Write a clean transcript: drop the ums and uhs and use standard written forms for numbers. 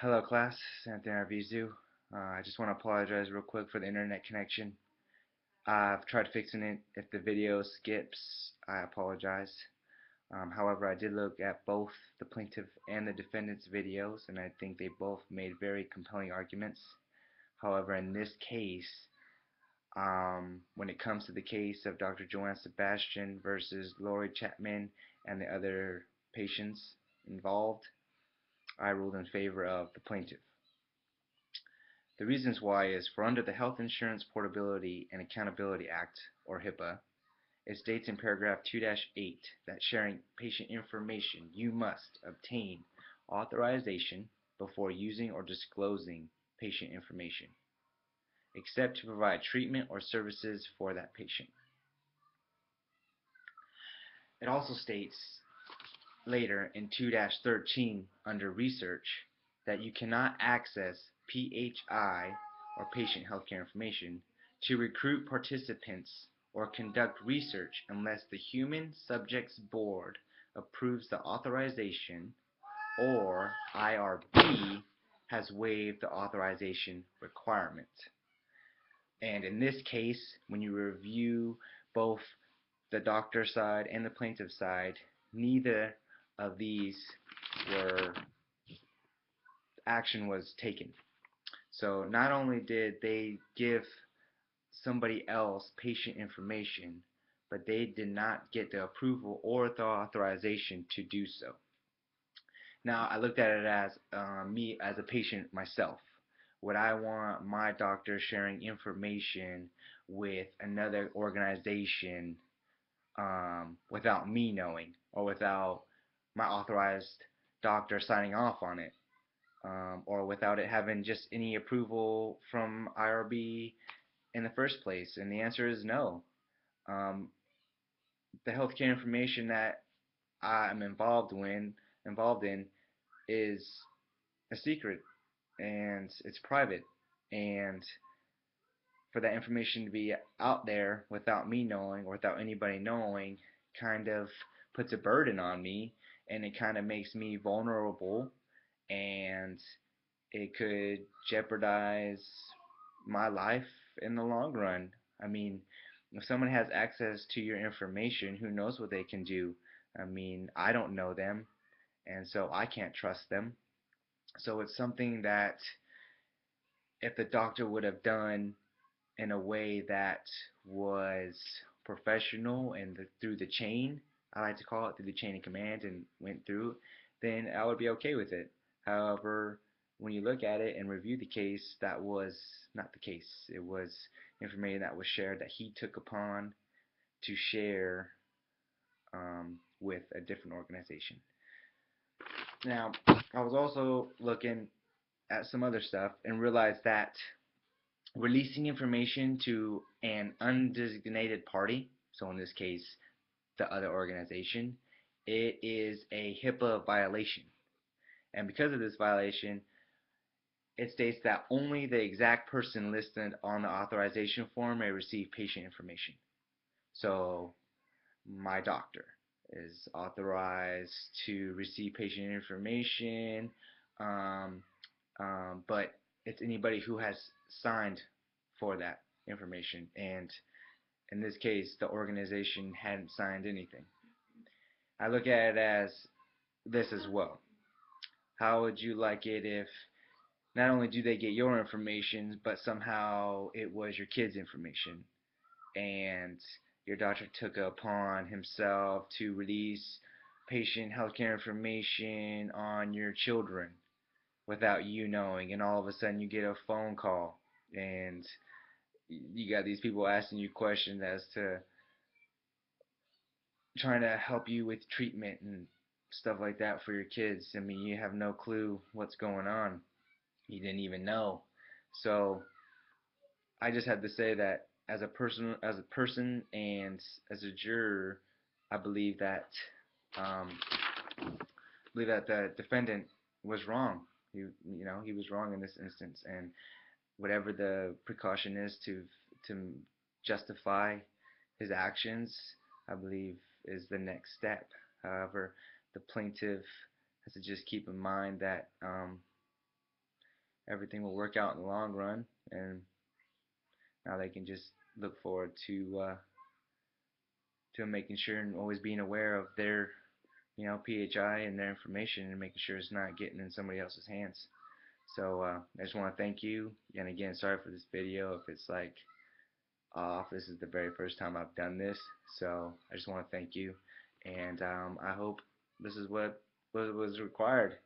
Hello class, Anthony Arvizu. I just want to apologize real quick for the internet connection. I've tried fixing it. If the video skips, I apologize. However, I did look at both the plaintiff and the defendant's videos, and I think they both made very compelling arguments. However, in this case, when it comes to the case of Dr. Joanne Sebastian versus Lori Chapman and the other patients involved, I ruled in favor of the plaintiff. The reasons why is for under the Health Insurance Portability and Accountability Act, or HIPAA, it states in paragraph 2-8 that sharing patient information, you must obtain authorization before using or disclosing patient information, except to provide treatment or services for that patient. It also states later in 2-13 under research that you cannot access PHI or patient healthcare information to recruit participants or conduct research unless the Human Subjects Board approves the authorization or IRB has waived the authorization requirement. And in this case, when you review both the doctor side and the plaintiff side, neither of these were action was taken. So not only did they give somebody else patient information, but they did not get the approval or the authorization to do so. Now I looked at it as me as a patient myself. Would I want my doctor sharing information with another organization without me knowing or without my authorized doctor signing off on it? Or without it having just any approval from IRB in the first place? And the answer is no. Um, the healthcare information that I'm involved in is a secret and it's private. And for that information to be out there without me knowing or without anybody knowing kind of puts a burden on me, and it kind of makes me vulnerable, and it could jeopardize my life in the long run. I mean, if someone has access to your information, who knows what they can do? I mean, I don't know them, and so I can't trust them. So it's something that if the doctor would have done in a way that was professional and through the chain, I like to call it through the chain of command, and went through, then I would be okay with it. However, when you look at it and review the case, that was not the case. It was information that was shared that he took upon to share with a different organization. Now, I was also looking at some other stuff and realized that releasing information to an undesignated party, so in this case, the other organization, it is a HIPAA violation. And because of this violation, it states that only the exact person listed on the authorization form may receive patient information. So my doctor is authorized to receive patient information, um, but it's anybody who has signed for that information. And in this case, the organization hadn't signed anything. I look at it as this as well. How would you like it if not only do they get your information, but somehow it was your kid's information, and your doctor took it upon himself to release patient healthcare information on your children without you knowing, and all of a sudden you get a phone call and you got these people asking you questions as to trying to help you with treatment and stuff like that for your kids. I mean, you have no clue what's going on. You didn't even know. So I just had to say that as a person, and as a juror, I um, believe that the defendant was wrong. He was wrong in this instance, and whatever the precaution is to justify his actions, I believe is the next step. However, the plaintiff has to just keep in mind that everything will work out in the long run, and now they can just look forward to making sure and always being aware of their PHI and their information and making sure it's not getting in somebody else's hands. So I just want to thank you, and again, sorry for this video if it's like off. This is the very first time I've done this, so I just want to thank you, and I hope this is what was required.